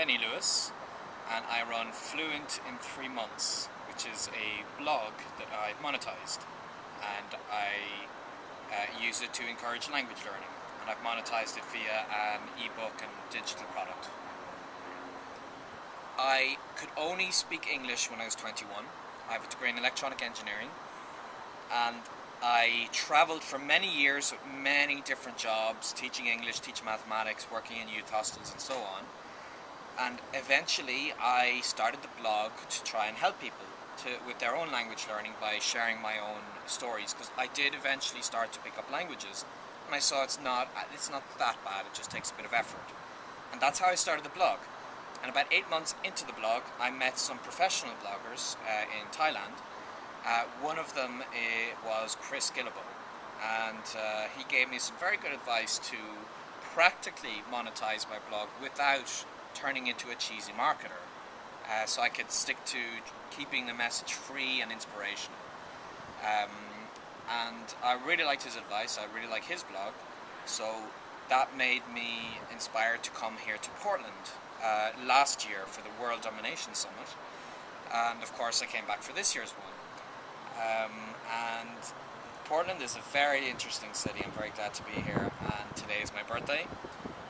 Lewis, and I run Fluent in 3 months, which is a blog that I've monetized, and I use it to encourage language learning, and I've monetized it via an ebook and digital product. I could only speak English when I was 21. I have a degree in electronic engineering, and I travelled for many years with many different jobs, teaching English, teaching mathematics, working in youth hostels and so on. And eventually I started the blog to try and help people with their own language learning by sharing my own stories, because I did eventually start to pick up languages, and I saw it's not that bad, it just takes a bit of effort. And that's how I started the blog. And about 8 months into the blog, I met some professional bloggers in Thailand. One of them was Chris Gillibo, and he gave me some very good advice to practically monetize my blog without turning into a cheesy marketer, so I could stick to keeping the message free and inspirational. And I really liked his advice, I really like his blog, so that made me inspired to come here to Portland last year for the World Domination Summit, and of course I came back for this year's one. And Portland is a very interesting city. I'm very glad to be here, and today is my birthday,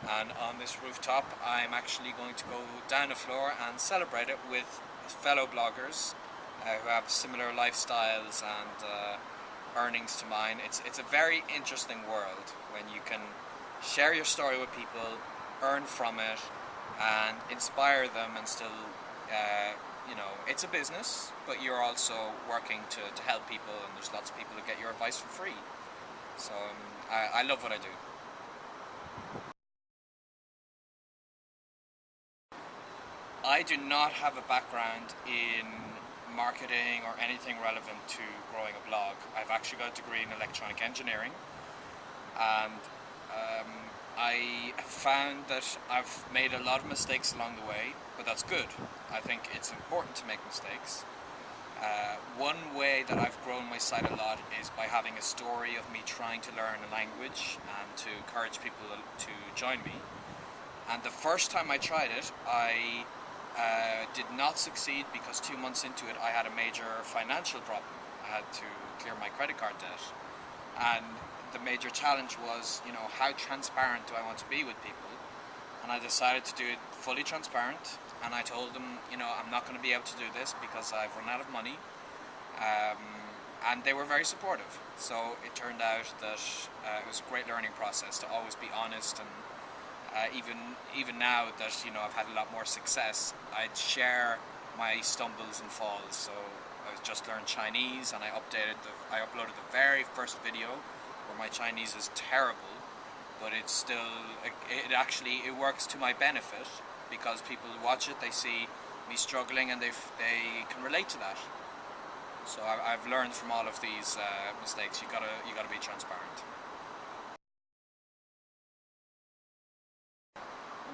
and on this rooftop I'm actually going to go down a floor and celebrate it with fellow bloggers who have similar lifestyles and earnings to mine. It's a very interesting world when you can share your story with people, earn from it, and inspire them, and still it's a business, but you're also working to help people, and there's lots of people who get your advice for free. So I love what I do. I do not have a background in marketing or anything relevant to growing a blog. I've actually got a degree in electronic engineering, and I found that I've made a lot of mistakes along the way, but that's good. I think it's important to make mistakes. One way that I've grown my site a lot is by having a story of me trying to learn a language and to encourage people to join me. And the first time I tried it, I did not succeed because 2 months into it I had a major financial problem. I had to clear my credit card debt, and the major challenge was, how transparent do I want to be with people? And I decided to do it fully transparent, and I told them, I'm not going to be able to do this because I've run out of money, and they were very supportive. So it turned out that it was a great learning process to always be honest, and even now that I've had a lot more success, I'd share my stumbles and falls. So I just learned Chinese, and I uploaded the very first video where my Chinese is terrible, but it's still, it works to my benefit, because people watch it, they see me struggling, and they can relate to that. So I've learned from all of these mistakes. You gotta be transparent.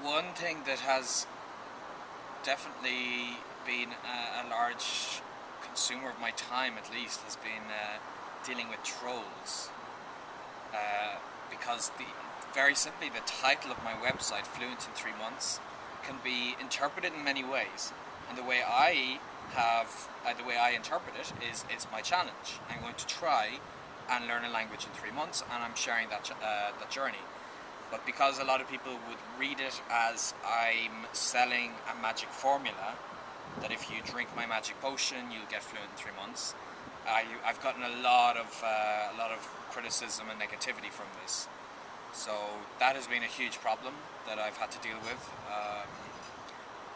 One thing that has definitely been a large consumer of my time, at least, has been dealing with trolls. Because very simply, the title of my website, Fluent in 3 months, can be interpreted in many ways. And the way I interpret it is, it's my challenge. I'm going to try and learn a language in 3 months, and I'm sharing that journey. But because a lot of people would read it as I'm selling a magic formula, that if you drink my magic potion, you'll get fluent in 3 months, I've gotten a lot of criticism and negativity from this. So that has been a huge problem that I've had to deal with,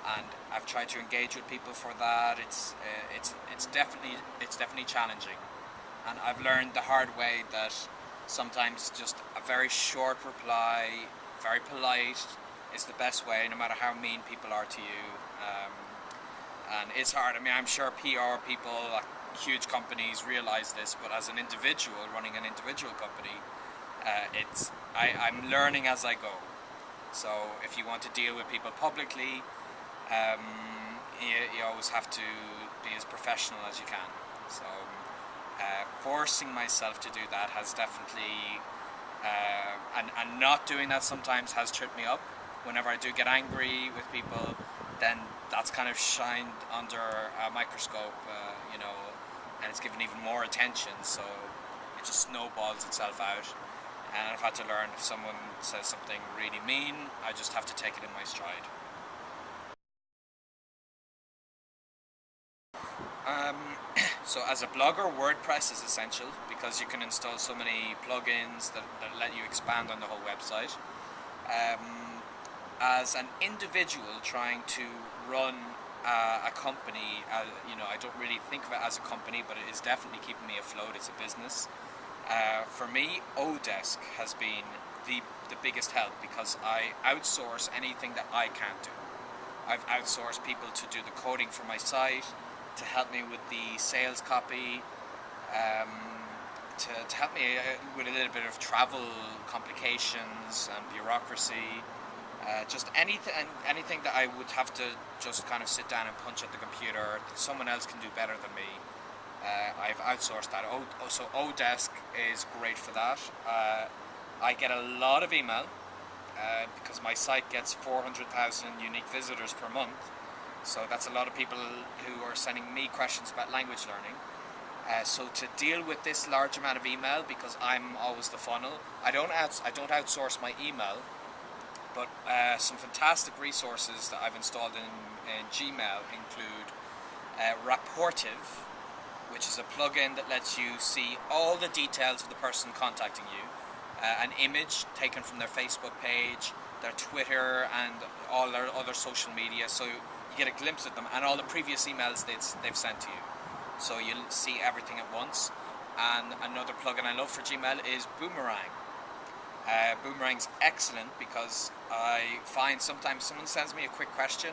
and I've tried to engage with people for that. It's definitely challenging, and I've learned the hard way that sometimes just a very short reply, very polite, is the best way, no matter how mean people are to you. And it's hard. I mean, I'm sure PR people, like huge companies, realize this, but as an individual running an individual company, I'm learning as I go. So if you want to deal with people publicly, you always have to be as professional as you can. So forcing myself to do that has definitely, and not doing that sometimes has tripped me up. whenever I do get angry with people, then that's kind of shined under a microscope, and it's given even more attention, so it just snowballs itself out. And I've had to learn, if someone says something really mean, I just have to take it in my stride. Um, so as a blogger, WordPress is essential because you can install so many plugins that let you expand on the whole website. As an individual trying to run a company, I don't really think of it as a company, but it is definitely keeping me afloat. It's a business. For me, Odesk has been the biggest help because I outsource anything that I can't do. I've outsourced people to do the coding for my site, to help me with the sales copy, to help me with a little bit of travel complications and bureaucracy. Just anything that I would have to just kind of sit down and punch at the computer that someone else can do better than me. I've outsourced that. So Odesk is great for that. I get a lot of email because my site gets 400,000 unique visitors per month. So that's a lot of people who are sending me questions about language learning. So to deal with this large amount of email, because I'm always the funnel, I don't outsource my email, but some fantastic resources that I've installed in Gmail include Rapportive, which is a plugin that lets you see all the details of the person contacting you. An image taken from their Facebook page, their Twitter, and all their other social media, so you get a glimpse of them and all the previous emails they've sent to you. So you'll see everything at once. And another plugin I love for Gmail is Boomerang. Boomerang's excellent because I find sometimes someone sends me a quick question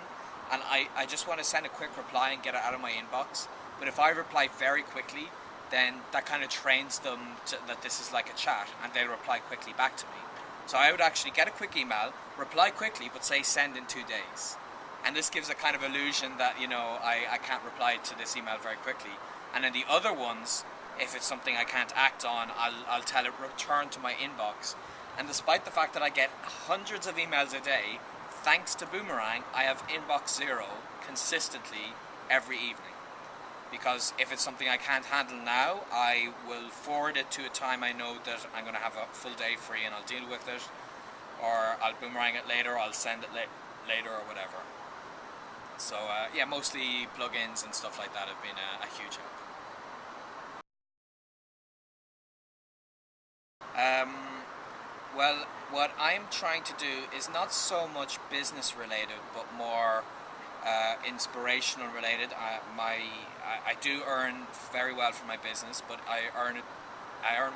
and I just want to send a quick reply and get it out of my inbox. But if I reply very quickly, then that kind of trains them that this is like a chat, and they'll reply quickly back to me. So I would actually get a quick email, reply quickly, but say send in 2 days. And this gives a kind of illusion that, I can't reply to this email very quickly. And then the other ones, if it's something I can't act on, I'll tell it return to my inbox. And despite the fact that I get hundreds of emails a day, thanks to Boomerang, I have inbox zero consistently every evening. Because if it's something I can't handle now, I will forward it to a time I know that I'm going to have a full day free and I'll deal with it. Or I'll Boomerang it later, or I'll send it later or whatever. So mostly plugins and stuff like that have been a huge help. Well, what I'm trying to do is not so much business related, but more inspirational related. I do earn very well from my business, but I earn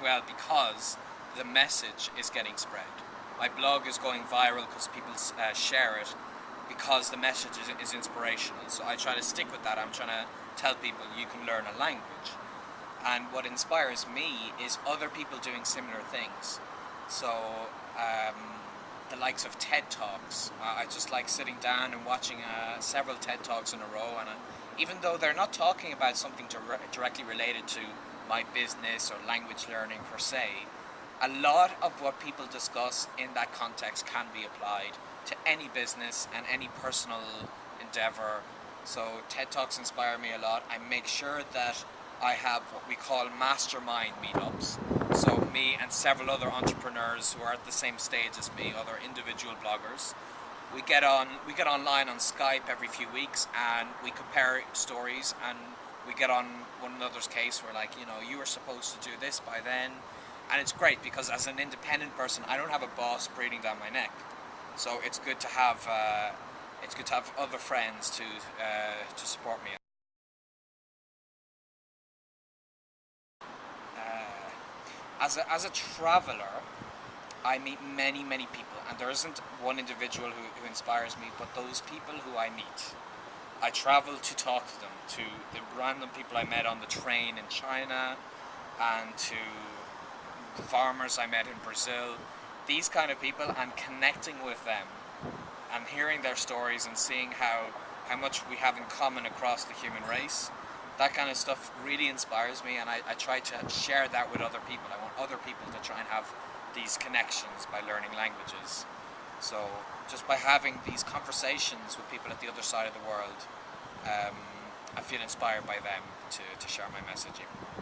well because the message is getting spread. My blog is going viral because people share it because the message is inspirational. So I try to stick with that. I'm trying to tell people you can learn a language. And what inspires me is other people doing similar things. So the likes of TED Talks. I just like sitting down and watching several TED Talks in a row, and even though they're not talking about something directly related to my business or language learning per se, a lot of what people discuss in that context can be applied to any business and any personal endeavor. So TED Talks inspire me a lot. I make sure that I have what we call mastermind meetups. So me and several other entrepreneurs who are at the same stage as me, other individual bloggers, we get online on Skype every few weeks and we compare stories, and we get on one another's case. We're like, you were supposed to do this by then. And it's great because as an independent person, I don't have a boss breathing down my neck. So it's good to have other friends to support me. As a traveler, I meet many people, and there isn't one individual who inspires me, but those people who I meet. I travel to talk to them, to the random people I met on the train in China, and to the farmers I met in Brazil. These kind of people, and connecting with them and hearing their stories and seeing how much we have in common across the human race. That kind of stuff really inspires me, and I try to share that with other people. I want other people to try and have these connections by learning languages. So just by having these conversations with people at the other side of the world, I feel inspired by them to share my message even more.